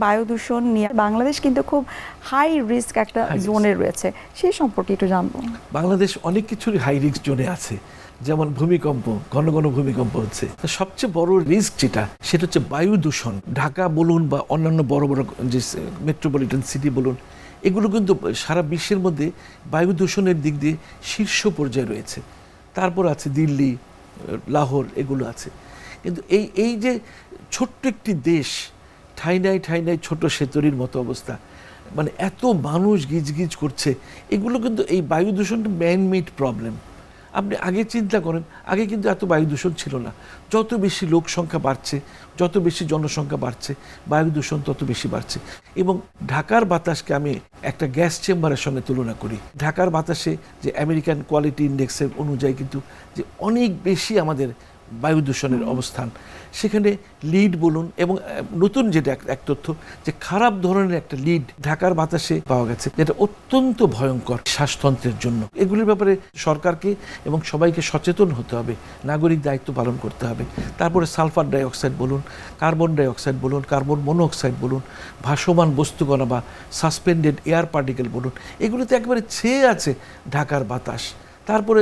বায়ু দূষণ নিয়ে বাংলাদেশ কিন্তু খুব হাই রিস্ক একটা জোনে রয়েছে, সেই সম্পর্কে একটু জানবো। বাংলাদেশ অনেক কিছুরই হাই রিস্ক জোনে আছে, যেমন ভূমিকম্প, ঘন ঘন ভূমিকম্প হচ্ছে। সবচেয়ে বড় রিস্ক যেটা, সেটা হচ্ছে বায়ু দূষণ। ঢাকা বলুন বা অন্যান্য বড় বড় যে মেট্রোপলিটন সিটি বলুন, এগুলো কিন্তু সারা বিশ্বের মধ্যে বায়ু দূষণের দিক দিয়ে শীর্ষ পর্যায়ে রয়েছে। তারপর আছে দিল্লি, লাহোর, এগুলো আছে। কিন্তু এই যে ছোট্ট একটি দেশ, ঠাইনাই ঠাইনাই ছোট সেতুরির মতো অবস্থা, মানে এত মানুষ গিজগিজ করছে, এগুলো কিন্তু এই বায়ু দূষণটা ম্যানমেড প্রবলেম। আপনি আগে চিন্তা করেন, আগে কিন্তু এত বায়ু দূষণ ছিল না। যত বেশি লোক সংখ্যা বাড়ছে, যত বেশি জনসংখ্যা বাড়ছে, বায়ু দূষণ তত বেশি বাড়ছে। এবং ঢাকার বাতাসকে আমি একটা গ্যাস চেম্বারের সঙ্গে তুলনা করি। ঢাকার বাতাসে যে আমেরিকান কোয়ালিটি ইন্ডেক্সের অনুযায়ী কিন্তু যে অনেক বেশি আমাদের বায়ু দূষণের অবস্থান। সেখানে লিড বলুন, এবং নতুন যেটা এক তথ্য, যে খারাপ ধরনের একটা লিড ঢাকার বাতাসে পাওয়া গেছে, যেটা অত্যন্ত ভয়ঙ্কর শ্বাসতন্ত্রের জন্য। এগুলির ব্যাপারে সরকারকে এবং সবাইকে সচেতন হতে হবে, নাগরিক দায়িত্ব পালন করতে হবে। তারপরে সালফার ডাইঅক্সাইড বলুন, কার্বন ডাইঅক্সাইড বলুন, কার্বন মনোঅক্সাইড বলুন, ভাসমান বস্তুকণা বা সাসপেন্ডেড এয়ার পার্টিকেল বলুন, এগুলোতে একেবারে ছেয়ে আছে ঢাকার বাতাস। তারপরে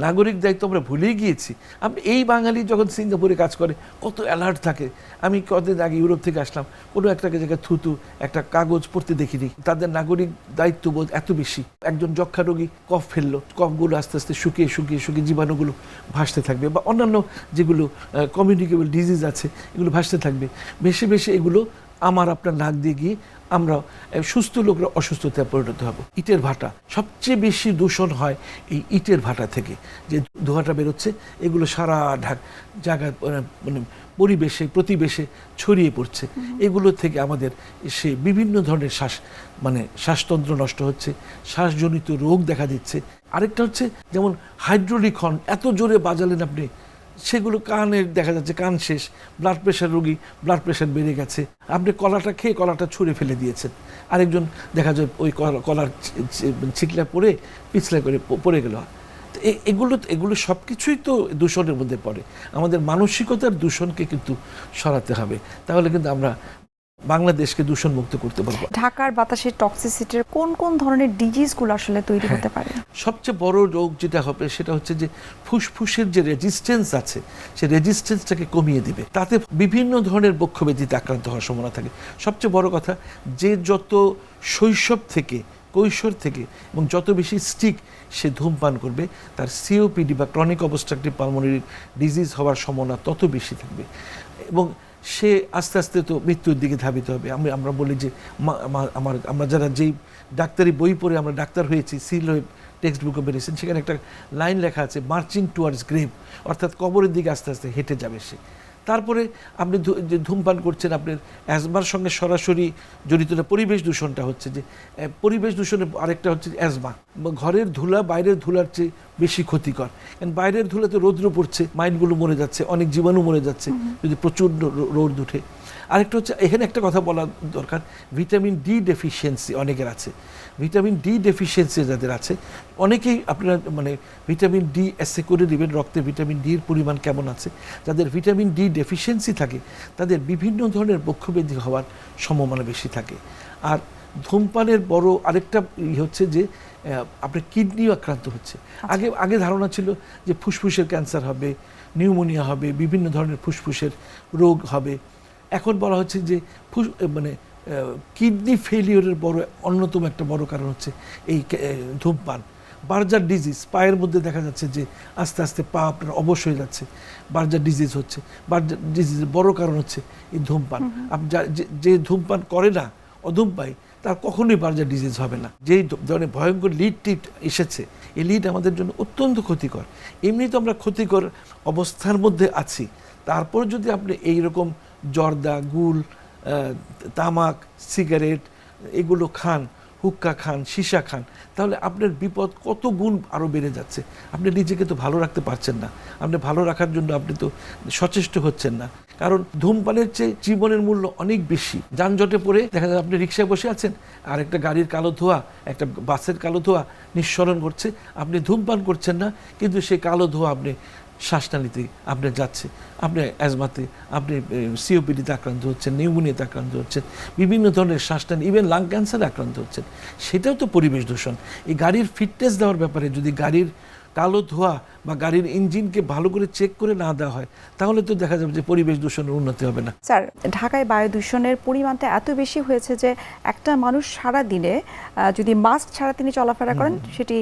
নাগরিক দায়িত্ব আমরা ভুলেই গিয়েছি। আপনি এই বাঙালি যখন সিঙ্গাপুরে কাজ করে কত অ্যালার্ট থাকে। আমি কতদিন আগে ইউরোপ থেকে আসলাম, কোনো একটা জায়গায় থুতু একটা কাগজ পড়তে দেখিনি। তাদের নাগরিক দায়িত্ববোধ এত বেশি। একজন যক্ষা রোগী কফ ফেললো, কফগুলো আস্তে আস্তে শুকিয়ে শুকিয়ে শুকিয়ে জীবাণুগুলো ভাসতে থাকবে, বা অন্যান্য যেগুলো কমিউনিকেবল ডিজিজ আছে এগুলো ভাসতে থাকবে। ভেসে ভেসে এগুলো আমার আপনার নাক দিয়ে গিয়ে আমরা সুস্থ লোকরা অসুস্থতায় পরিণত হব। ইটের ভাটা, সবচেয়ে বেশি দূষণ হয় এই ইটের ভাটা থেকে যে ধোঁয়াটা বেরোচ্ছে, এগুলো সারা জায়গায় মানে পরিবেশে প্রতিবেশে ছড়িয়ে পড়ছে। এগুলো থেকে আমাদের সে বিভিন্ন ধরনের শ্বাসতন্ত্র নষ্ট হচ্ছে, শ্বাসজনিত রোগ দেখা দিচ্ছে। আরেকটা হচ্ছে যেমন হাইড্রোলিক হর্ন, এত জোরে বাজালেন আপনি, সেগুলো কানের দেখা যাচ্ছে কান শেষ। ব্লাড প্রেশার রোগী, ব্লাড প্রেশার বেড়ে গেছে। আপনি কলাটা খেয়ে কলাটা ছুঁড়ে ফেলে দিয়েছেন, আরেকজন দেখা যায় ওই কলার ছিকলা পড়ে পিছলা করে পড়ে গেল। এগুলো সব কিছুই তো দূষণের মধ্যে পড়ে। আমাদের মানসিকতার দূষণকে কিন্তু সরাতে হবে, তাহলে কিন্তু আমরা বাংলাদেশকে দূষণ মুক্ত করতে পারবো। ঢাকার বাতাসের টক্সিসিটির কোন কোন ধরনের ডিজিজগুলো আসলে তৈরি হতে পারে? সবচেয়ে বড় রোগ যেটা হবে সেটা হচ্ছে যে ফুসফুসের যে রেজিস্ট্যান্স আছে, সেই রেজিস্ট্যান্সটাকে কমিয়ে দিবে। তাতে বিভিন্ন ধরনের বক্ষব্যাধিতে আক্রান্ত হওয়ার সম্ভাবনা থাকে। সবচেয়ে বড় কথা, যে যত শৈশব থেকে, কৈশোর থেকে এবং যত বেশি স্টিক সে ধূমপান করবে, তার সিওপিডি বা ক্রনিক অবস্ট্রাকটিভ পালমোনারি ডিজিজ হওয়ার সম্ভাবনা তত বেশি থাকবে, এবং সে আস্তে আস্তে তো মৃত্যুর দিকে ধাবিত হবে। আমরা বলি যে আমরা যারা যেই ডাক্তারি বই পড়ে আমরা ডাক্তার হয়েছি, সিল হয়ে টেক্সট বুক অফ মেডিসিন, সেখানে একটা লাইন লেখা আছে, মার্চিং টুয়ার্ডস গ্রেভ, অর্থাৎ কবরের দিকে আস্তে আস্তে হেঁটে যাবে সে। তারপরে আপনি যে ধূমপান করছেন, আপনার অ্যাজমার সঙ্গে সরাসরি জড়িত না। পরিবেশ দূষণটা হচ্ছে যে পরিবেশ দূষণের আরেকটা হচ্ছে অ্যাজমা। ঘরের ধুলা বাইরের ধুলার চেয়ে বেশি ক্ষতিকর, কারণ বাইরের ধুলাতে রৌদ্র পড়ছে, মাইনগুলো মরে যাচ্ছে, অনেক জীবাণু মরে যাচ্ছে যদি প্রচুর রোদ উঠে। আরেকটা হচ্ছে, এখানে একটা কথা বলা দরকার, ভিটামিন ডি ডেফিসিয়েন্সি অনেকের আছে। ভিটামিন ডি ডেফিসিয়েন্সি যাদের আছে, অনেকেই আপনারা ভিটামিন ডি এসে করে দেবেন রক্তে ভিটামিন ডির পরিমাণ কেমন আছে। যাদের ভিটামিন ডি ডেফিসিয়েন্সি থাকে তাদের বিভিন্ন ধরনের বক্ষব্যাধি হওয়ার সম্ভাবনা বেশি থাকে। আর ধূমপানের বড় আরেকটা হচ্ছে যে আপনার কিডনিও আক্রান্ত হচ্ছে। আগে ধারণা ছিল যে ফুসফুসের ক্যান্সার হবে, নিউমোনিয়া হবে, বিভিন্ন ধরনের ফুসফুসের রোগ হবে। এখন বলা হচ্ছে যে কিডনি ফেলিওরের অন্যতম একটা বড় কারণ হচ্ছে এই ধূমপান। বার্জার ডিজিজ, পায়ের মধ্যে দেখা যাচ্ছে যে আস্তে আস্তে পা আপনার অবশ হয়ে যাচ্ছে, বার্জার ডিজিজ হচ্ছে। বার্জার ডিজিজের বড় কারণ হচ্ছে এই ধূমপান। যে ধূমপান করে না, অধূমপায়ী, তার কখনোই বার্জার ডিজিজ হবে না। যেই ধরনের ভয়ঙ্কর লিড টিট এসেছে, এই লিড আমাদের জন্য অত্যন্ত ক্ষতিকর। এমনি তো আমরা ক্ষতিকর অবস্থার মধ্যে আছি, তারপর যদি আপনি এইরকম জর্দা, গুল, তামাক, সিগারেট এগুলো খান, হুক্কা খান, সীসা খান, তাহলে আপনার বিপদ কত গুণ আরও বেড়ে যাচ্ছে। আপনি নিজেকে তো ভালো রাখতে পারছেন না, আপনি ভালো রাখার জন্য আপনি তো সচেষ্ট হচ্ছেন না। কারণ ধূমপানের চেয়ে জীবনের মূল্য অনেক বেশি। যানজটে পড়ে দেখা যায় আপনি রিক্সায় বসে আছেন, আর একটা গাড়ির কালো ধোঁয়া, একটা বাসের কালো ধোঁয়া নিঃসরণ করছে, আপনি ধূমপান করছেন না, কিন্তু সেই কালো ধোঁয়া আপনি শ্বাসনালীতে আপনার যাচ্ছে, আপনি অ্যাজমাতে, আপনি সিওপিডিতে আক্রান্ত হচ্ছেন, নিউমোনিয়াতে আক্রান্ত হচ্ছেন, বিভিন্ন ধরনের শ্বাসনালী, ইভেন লাং ক্যান্সারে আক্রান্ত হচ্ছেন, সেটাও তো পরিবেশ দূষণ। এই গাড়ির ফিটনেস দেওয়ার ব্যাপারে যদি গাড়ির কালো ধোঁয়া বা গাড়ির ইঞ্জিনকে ভালো করে চেক করে না দেওয়া হয়, তাহলে তো দেখা যাবে যে পরিবেশ দূষণের উন্নতি হবে না। স্যার, ঢাকায় বায়ু দূষণের পরিমাণটা এত বেশি হয়েছে যে একটা মানুষ সারা দিনে যদি মাস্ক ছাড়া তিনি চলাফেরা করেন, সেটি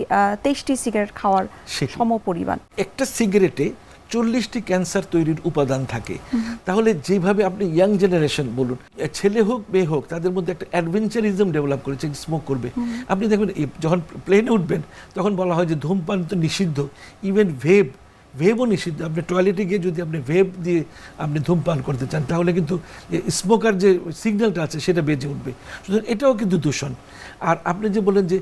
23টি সিগারেট খাওয়ার সেটি। সমপরিমাণ। একটা সিগারেটে 40টি ক্যান্সার তৈরির উপাদান থাকে। তাহলে যেভাবে আপনি ইয়াং জেনারেশন বলুন, ছেলে হোক মেয়ে হোক, তাদের মধ্যে একটা অ্যাডভেঞ্চারিজম ডেভেলপ করেছে স্মোক করবে। আপনি দেখবেন যখন প্লেনে উঠবেন তখন বলা হয় যে ধূমপান তো নিষিদ্ধ, ইভেন ভেবও নিষিদ্ধ। আপনি টয়লেটে গিয়ে যদি আপনি ভেব দিয়ে আপনি ধূমপান করতে চান, তাহলে কিন্তু স্মোকার যে সিগন্যালটা আছে সেটা বেজে উঠবে। সুতরাং এটাও কিন্তু দূষণ। আর আপনি যে বলেন যে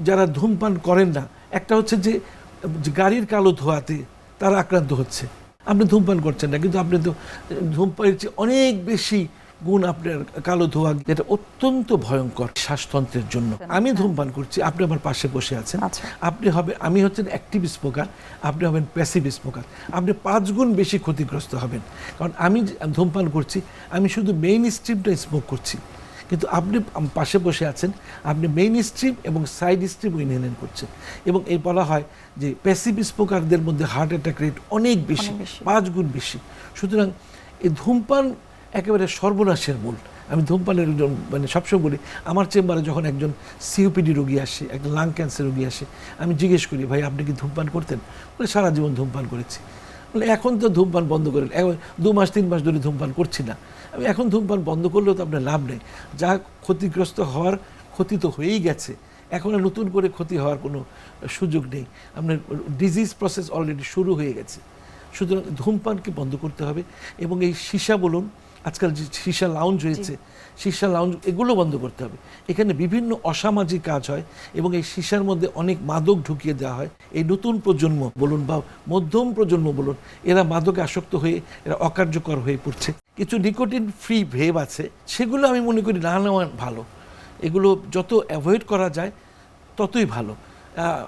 যারা ধূমপান করেন না, একটা হচ্ছে যে গাড়ির কালো ধোঁয়াতে তারা আক্রান্ত হচ্ছে। আপনি ধূমপান করছেন না, কিন্তু আপনি তো ধূমপানের চেয়ে অনেক বেশি গুণ আপনার কালো ধোঁয়া, যেটা অত্যন্ত ভয়ঙ্কর শ্বাসতন্ত্রের জন্য। আমি ধূমপান করছি, আপনি আমার পাশে বসে আছেন, আমি হচ্ছেন অ্যাক্টিভ স্মোকার, আপনি হবেন প্যাসিভ স্মোকার। আপনি 5 গুণ বেশি ক্ষতিগ্রস্ত হবেন, কারণ আমি ধূমপান করছি, আমি শুধু মেইন স্ট্রিমটা স্মোক করছি, কিন্তু আপনি পাশে বসে আছেন, আপনি মেইন স্ট্রিম এবং সাইড স্ট্রিম ইনহেল করছেন। এবং এই বলা হয় যে প্যাসিভ স্মোকারদের মধ্যে হার্ট অ্যাটাক রেট অনেক বেশি, 5 গুণ বেশি। সুতরাং এই ধূমপান একেবারে সর্বনাশের মূল। আমি ধূমপানের মানে সবসময় বলি, আমার চেম্বারে যখন একজন সিওপিডি রোগী আসে, একটা লাং ক্যান্সার রোগী আসে, আমি জিজ্ঞেস করি, ভাই আপনি কি ধূমপান করতেন? বলে সারা জীবন ধূমপান করেছি। বলে এখন তো ধূমপান বন্ধ করেন, 2 মাস 3 মাস ধরে ধূমপান করছি না। আমি এখন ধূমপান বন্ধ করলেও তো আপনার লাভ নেই, যা ক্ষতিগ্রস্ত হওয়ার ক্ষতি তো হয়েই গেছে, এখন আর নতুন করে ক্ষতি হওয়ার কোনো সুযোগ নেই, আপনার ডিজিজ প্রসেস অলরেডি শুরু হয়ে গেছে। সুতরাং ধূমপানকে বন্ধ করতে হবে। এবং এই সীসা বলুন, আজকাল যে সীসা লাউঞ্জ হয়েছে, সীসা লাউঞ্জ, এগুলো বন্ধ করতে হবে। এখানে বিভিন্ন অসামাজিক কাজ হয় এবং এই সীসার মধ্যে অনেক মাদক ঢুকিয়ে দেওয়া হয়। এই নতুন প্রজন্ম বলুন বা মধ্যম প্রজন্ম বলুন, এরা মাদকে আসক্ত হয়ে এরা অকার্যকর হয়ে পড়ছে। কিছু নিকোটিন ফ্রি ভেব আছে, সেগুলো আমি মনে করি না নেওয়া ভালো। এগুলো যত অ্যাভয়েড করা যায় ততই ভালো।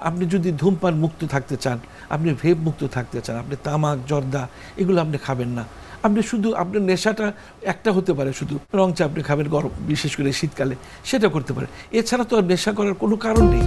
আপনি যদি ধূমপান মুক্ত থাকতে চান, আপনি ভেব মুক্ত থাকতে চান, আপনি তামাক জর্দা এগুলো আপনি খাবেন না। আপনি শুধু আপনার নেশাটা একটা হতে পারে, শুধু রং চা আপনি খাবেন গরম, বিশেষ করে শীতকালে, সেটা করতে পারে। এছাড়া তো আর নেশা করার কোনো কারণ নেই।